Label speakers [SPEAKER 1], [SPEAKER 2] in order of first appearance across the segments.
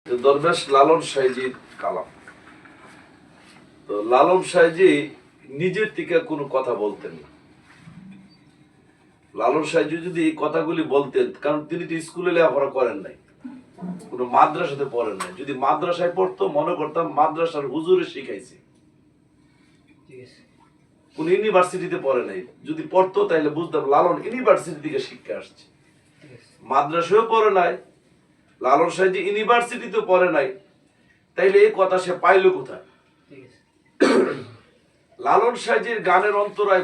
[SPEAKER 1] দরবেশ লালন সাইজির কালাম। তো লালন সাইজি নিজের থেকে কোনো কথা বলতেন না। লালন সাইজি যদি এই কথাগুলি বলতেন, কারণ তিনি তো স্কুলে লেখাপড়া করেন নাই, কোনো মাদ্রাসাতে পড়েন নাই। যদি মাদ্রাসায় পড়তো মনে করতাম মাদ্রাসার হুজুরে শিখাইছে, কোন ইউনিভার্সিটিতে পড়ে নাই। যদি পড়তো তাহলে বুঝতাম লালন ইউনিভার্সিটি থেকে শিক্ষা আসছে। মাদ্রাসায়ও পড়ে নাই, লালন সাইজি ইউনিভার্সিটিতে পড়ে নাই, তাইলে এই কথা সে পাইলো কোথায়? লালন সাইজির গানের অন্তরায়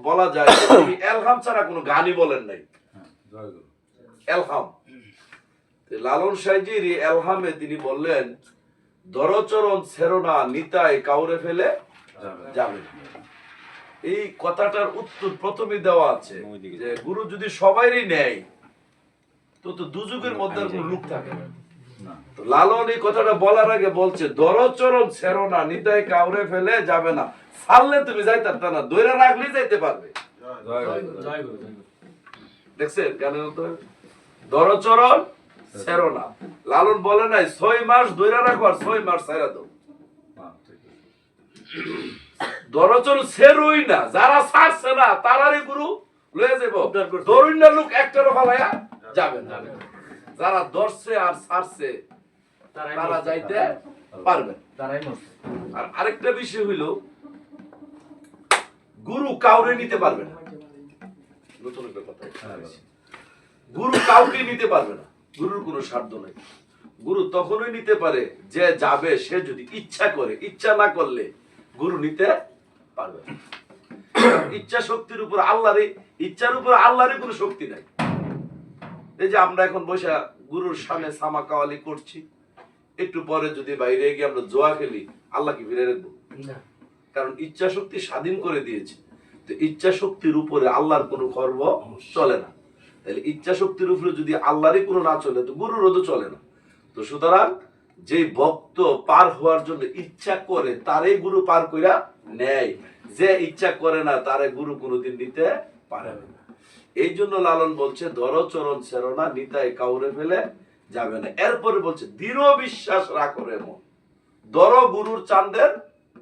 [SPEAKER 1] বলা যায় তিনি এলহাম ছাড়া কোনো গানই বলেন নাই। এলহাম, লালন সাইজির এলহামে তিনি বললেন, দরচরণ ছেড়োনা নিতাই কাউরে ফেলে যাবে। এই কথাটার উত্তর প্রথমে দেওয়া আছে যে গুরু যদি সবাইরই নেয় তো দুযুগের মধ্যে আর কোনো লোক থাকে না। লালন এই কথাটা বলার আগে বলছে, দরচরণ ছেড়োনা নিতাই কাউরে ফেলে যাবে না। ছাড়লে তুমি যাইতে পারতা না, দইরা রাখলেই যাইতে পারবে। দেখছেন কেন? দরচরণ ছেড়োনা, লালন বলে নাই 6 মাস দইরা রাখো আর 6 মাস ছাইরা দাও। দরচরণ ছেড়োই না, যারা ছাড়ছে না তারারই গুরু লয়ে যাবো। দরুন্না লোক একটারও ফালাইয়া যাবে না। যারা ধরছে আর ছাড়ছে তারা যাইতে পারবে। আর আরেকটা বিষয় হইল, গুরু কাউরে নিতে পারবে না। নতুন একটা কথা, গুরু কাউকে নিতে পারবে না। গুরুর কোনো স্বার্থ নাই। গুরু তখনই নিতে পারে যে যাবে সে যদি ইচ্ছা করে, ইচ্ছা না করলে গুরু নিতে পারবে না। ইচ্ছা শক্তির উপর আল্লাহর, ইচ্ছার উপর আল্লাহর কোনো শক্তি নাই। এই যে আমরা এখন বসে গুরুর সামনে সামা কাওয়ালি করছি, একটু পরে যদি বাইরে গিয়ে আমরা জোয়া খেলি, আল্লাহ কি ফিরে রাখবো? কারণ ইচ্ছা শক্তি স্বাধীন করে দিয়েছে। তো ইচ্ছা শক্তির উপরে আল্লাহর কোনো খর্ব চলে না। তাহলে ইচ্ছা শক্তির উপরে যদি আল্লাহরই কোনো না চলে তো গুরুরও তো চলে না। তো সুতরাং যে ভক্ত পার হওয়ার জন্য ইচ্ছা করে তারে গুরু পার কইরা নেয়, যে ইচ্ছা করে না তারে গুরু কোনোদিন নিতে পারে না। এই জন্য লালন বলছে, দরচরণ ছেড়োনা নিতাই কাউরে ফেলে যাবে না। এরপরে বলছে, দৃঢ় বিশ্বাস রাখো রে মন, দর গুরুর চাঁদের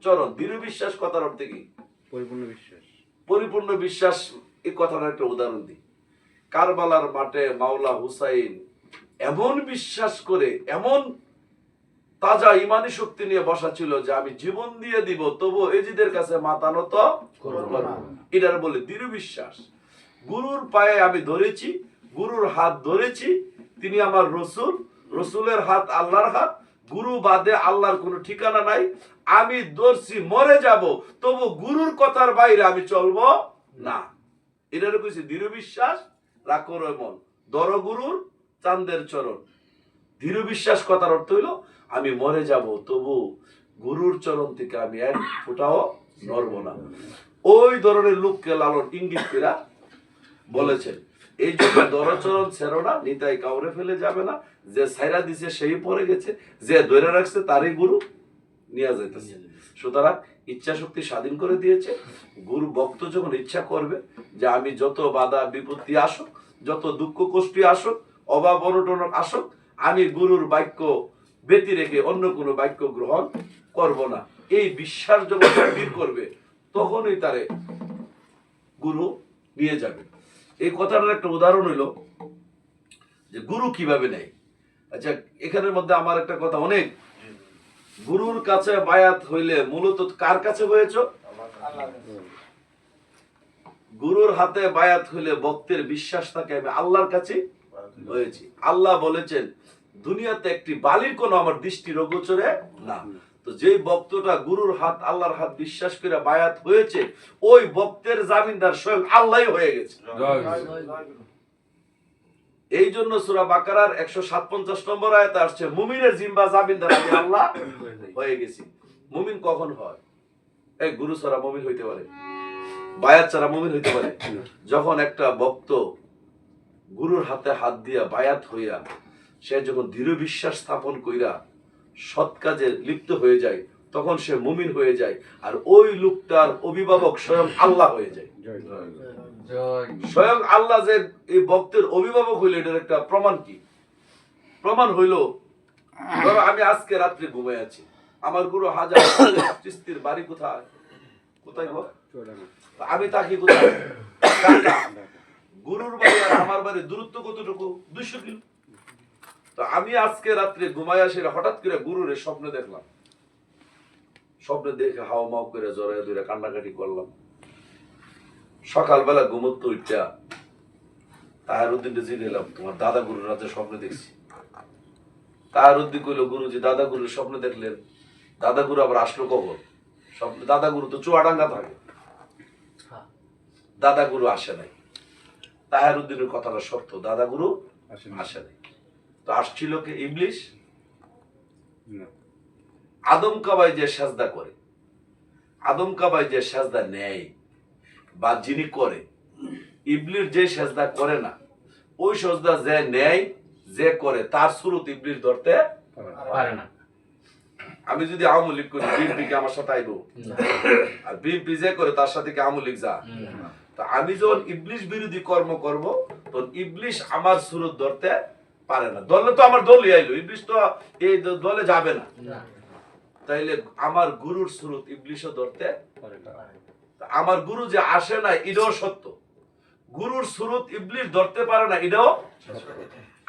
[SPEAKER 1] চরণ। দৃঢ় বিশ্বাস কথার অর্থ কি? পরিপূর্ণ বিশ্বাস। পরিপূর্ণ বিশ্বাস, এই কথার একটা উদাহরণ দিই। কারবালার মাঠে মাওলা হুসাইন এমন বিশ্বাস করে, এমন তাজা ইমানি শক্তি নিয়ে বসা ছিল যে আমি জীবন দিয়ে দিব তবু এজিদের কাছে মাথা নত করব না। এটার বলে দৃঢ় বিশ্বাস। গুরুর পায়ে আমি ধরেছি, গুরুর হাত ধরেছি, তিনি আমার রসুল, রসুলের হাত আল্লাহর হাত, গুরু বাদে আল্লাহর কোনো ঠিকানা নাই। আমি ধরছি, মরে যাব তবু গুরুর কথার বাইরে আমি চলবো না। এটার কইছে দৃঢ় বিশ্বাস রাখো রে মন, দর গুরুর চাঁদের চরণ। দৃঢ় বিশ্বাস কথার অর্থ হইল আমি মরে যাব তবু গুরুর চরণ থেকে আমি এক ফোঁটাও নড়বো না। ওই ধরনের লোককে লালন ইঙ্গিত করে বলেছেন। এই জন্য দরচরণ ছেড়োনা নিতাই কাউরে ফেলে যাবে না। যে ছাইরা দিছে সেই পড়ে গেছে, যে ধরে রাখছে তারই গুরু নিয়ে যাইতেছে। সুতরাং ইচ্ছা শক্তি স্বাধীন করে দিয়েছে। গুরু ভক্ত যখন ইচ্ছা করবে যে আমি যত বাধা বিপত্তি আসুক, যত দুঃখ কষ্ট আসুক, অভাব অনটন আসুক, আমি গুরুর বাক্য ব্যতি রেখে অন্য কোনো বাক্য গ্রহণ করব না, এই বিশ্বাস যখন স্থির করবে তখনই তারে গুরু নিয়ে যাবে। এই কথাটার একটা উদাহরণ হইল যে গুরু কিভাবে নেয়। আচ্ছা, এখানের মধ্যে আমার একটা কথা, অনেক গুরুর কাছে বায়াত হইলে মূলত কার কাছে হয়েছ? গুরুর হাতে বায়াত হইলে ভক্তের বিশ্বাস থাকে আমি আল্লাহর কাছে হয়েছি। আল্লাহ বলেছেন, দুনিয়াতে একটি বালির কোনো আমার দৃষ্টির অগোচরে না। তো যেই ভক্তটা গুরুর হাত আল্লাহর হাত বিশ্বাস করে বায়াত হয়েছে, ওই ভক্তের জামিনদার স্বয়ং আল্লাহই হয়ে গেছে। এই জন্য সূরা বাকারার 157 নম্বর আয়াতে আসছে, মুমিনের জিম্বা জামিনদার আমি আল্লাহ হয়ে গেছি। মুমিন কখন হয়? এই গুরু ছাড়া মুমিন হইতে পারে, বায়াত ছাড়া মুমিন হইতে পারে। যখন একটা ভক্ত গুরুর হাতে হাত দিয়া বায়াত হইয়া সে যখন দৃঢ় বিশ্বাস স্থাপন কইরা সৎ কাজে লিপ্ত হয়ে যায়, তখন সে মুমিন হয়ে যায়। আর ওই লোকটার অভিভাবক স্বয়ং আল্লাহ হয়ে যায়। স্বয়ং আল্লাহ যে এই ভক্তের অভিভাবক হইল, এটার একটা প্রমাণ কি? প্রমাণ হইল ধরো আমি আজকে রাত্রে ঘুমাই আছি, আমার গুরু হাজার চিস্তির বাড়ি কোথায় কোথায় গো, আমি তাকে কোথায়, গুরুর বাড়ি আর আমার বাড়ি দূরত্ব কতটুকু, 200 কিলো। তো আমি আজকে রাত্রে ঘুমাই আসি, হঠাৎ করে গুরুর স্বপ্নে দেখলাম, স্বপ্নে দেখে হাওয়া মাও করে জড়াই ধরে কান্নাকাটি করলাম। সকালবেলা ঘুমত উঠা তাহারউদ্দিন জিগাইলাম, তোমার দাদা গুরুর রাতে স্বপ্নে দেখছি। তাহারউদ্দিন কইল, গুরুজি দাদা গুরুর স্বপ্নে দেখলেন, দাদা গুরু আবার আসলো কখন স্বপ্নে? দাদা গুরু তো চুয়াডাঙ্গা থাকে, দাদা গুরু আসে নাই। তাহারউদ্দিনের কথাটা সত্য, দাদা গুরু আসে নাই। তো আসছিল কে? ইবলিশ। আদম কাবাই যে সাজদা করে, আদম কাবাই যে সাজদা নেয় বা যিনি করে, ইবলিশ যে সাজদা করে না, ওই সাজদা যে নেয় যে করে তার সুরত ইবলিশ ধরতে পারে না। আমি যদি আওয়ামী লীগ করি, বিএনপি কে আমার সাথে আইব? আর বিএনপি যে করে তার সাথে কি আওয়ামী লীগ যা? তো আমি যখন ইবলিশ বিরোধী কর্ম করব, তখন ইবলিশ আমার সুরত ধরতে পারে না। দলে তো আমার দলই আইলো, ইবলিশ তো এই দলে যাবে না। তাইলে আমার গুরুর সুরত ইবলিশও ধরতে পারে না। আমার গুরু যে আসে না এটাও সত্য, গুরুর সুরত ইবলিশ ধরতে পারে না এটাও,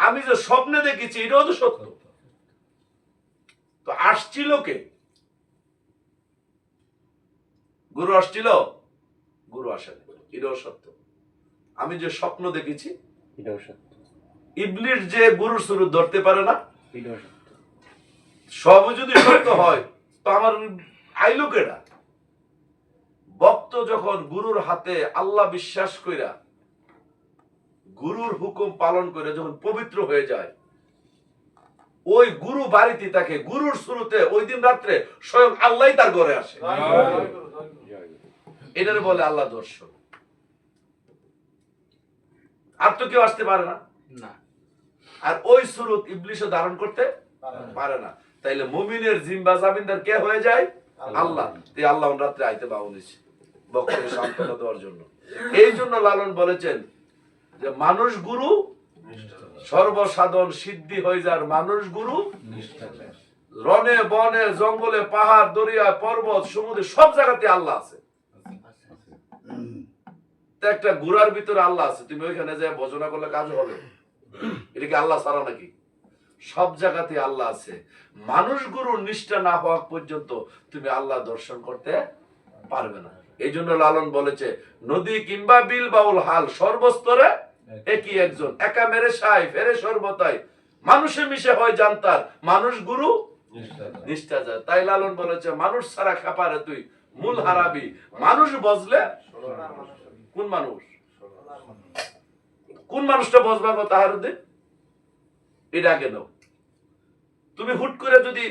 [SPEAKER 1] আমি যে স্বপ্নে দেখেছি এটাও তো সত্য। তো আসছিল কে? গুরু আসছিল? গুরু আসে না, এটাও সত্য। আমি যে স্বপ্ন দেখেছি এটাও সত্য। ইবলিশ যে গুরুর সুরত ধরতে পারে না এটাও সত্য। সব যদি সত্য হয় তো আমার আইলো কেডা? ভক্ত যখন গুরুর হাতে আল্লাহ বিশ্বাস কইরা গুরুর হুকুম পালন করে যখন পবিত্র হয়ে যায়, ওই গুরু বাড়িতে থাকে, গুরুর শুরুতে ওই দিন রাত্রে স্বয়ং আল্লাহ তার ঘরে আসে। এটারে বলে আল্লাহ দর্শন। আর তো কেউ আসতে পারে না। আর ওই সুরত ইবলিশও ধারণ করতে পারে না। তাইলে মুমিনের জিম্বা জামিনদার কে হয়ে যায়? আল্লাহ। এই আল্লাহ রাত্রে আইতে বাউনিছে ভক্তকে সান্ত্বনা দেওয়ার জন্য। এই জন্য লালন বলেছেন যে মানুষ গুরু সর্বসাধন সিদ্ধি হয়ে যার, মানুষ গুরু রনে বনে জঙ্গলে পাহাড় দরিয়া পর্বত সমুদ্রে সব জায়গাতে আল্লাহ আছে। একটা গুড়ার ভিতরে আল্লাহ আছে, তুমি ওইখানে যে ভজনা করলে কাজ হবে? এটা কি আল্লাহ ছাড়া নাকি? সব জায়গাতে আল্লাহ আছে। মানুষ গুরুর নিষ্ঠা না হওয়া পর্যন্ত তুমি আল্লাহ দর্শন করতে পারবে না। এই জন্য লালন বলেছে, নদী কিংবা বিল বাউল হাল সর্বস্তরে একই একজন, একা মেরে সাই ফেরে সর্বতাই, মানুষে মিশে হয় জানতার, মানুষ গুরু নিষ্ঠা যায়। তাই লালন বলেছে, মানুষ ছাড়া খাপারে তুই মূল হারাবি, মানুষ বজলে। কোন মানুষ? কোন মানুষটা বজবা গো তাহারউদ্দিন? এটা আগে নাও। তুমি হুট করে যদি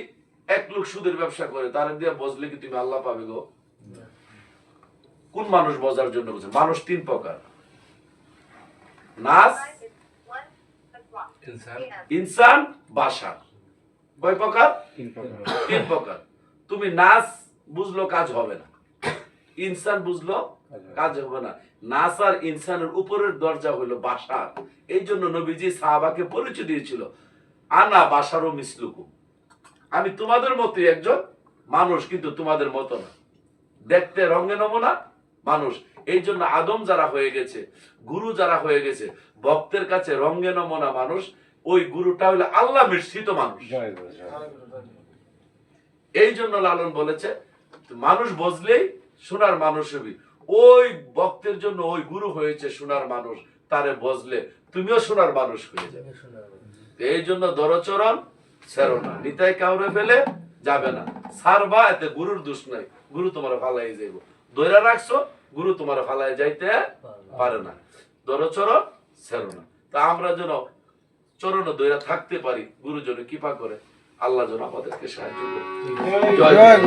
[SPEAKER 1] এক লোক সুদের ব্যবসা করে তার দিয়ে বজলে কি তুমি আল্লাহ পাবে গো? কোন মানুষ বজার জন্য বলছে? মানুষ 3 প্রকার, নাস, ইনসান, বাশার। কয় প্রকার? 3 প্রকার। তুমি নাস বুঝলো কাজ হবে না, ইনসান বুঝলো কাজ হবে না। নাস আর ইনসানের উপরের দরজা হলো বাশার। এই জন্য নবীজি সাহাবাকে পরিচয় দিয়েছিল, আনা বাশারু মিসলুকুম, আমি তোমাদের মতোই একজন মানুষ, কিন্তু তোমাদের মতো না, দেখতে রঙে নমুনা মানুষ। এই জন্য আদম যারা হয়ে গেছে, গুরু যারা হয়ে গেছে, ভক্তের কাছে রঙে নমুনা মানুষ, ওই গুরুটা হলো আল্লাহ মিশ্রিত মানুষ। এই জন্য লালন বলেছে, মানুষ বুঝলেই সোনার মানুষ হবি। ওই ভক্তের জন্য ওই গুরু হয়েছে সোনার মানুষ, তারে বুঝলে তুমিও সোনার মানুষ হয়ে যাবে। এই জন্য দরচরণ ছেড়ো না, নিতাই কাউরে ফেলে যাবে না, সারবা, এতে গুরুর দোষ নাই, গুরু তোমার ফালাই যাইব। দৈরা রাখছো, গুরু তোমার ফালাই যাইতে পারে না। দরচরণ ছেড়ো না। তা আমরা যেন চরণ দৈরা থাকতে পারি, গুরু যেন কৃপা করে, আল্লাহ যেন আমাদেরকে সাহায্য করে। জয় জয়।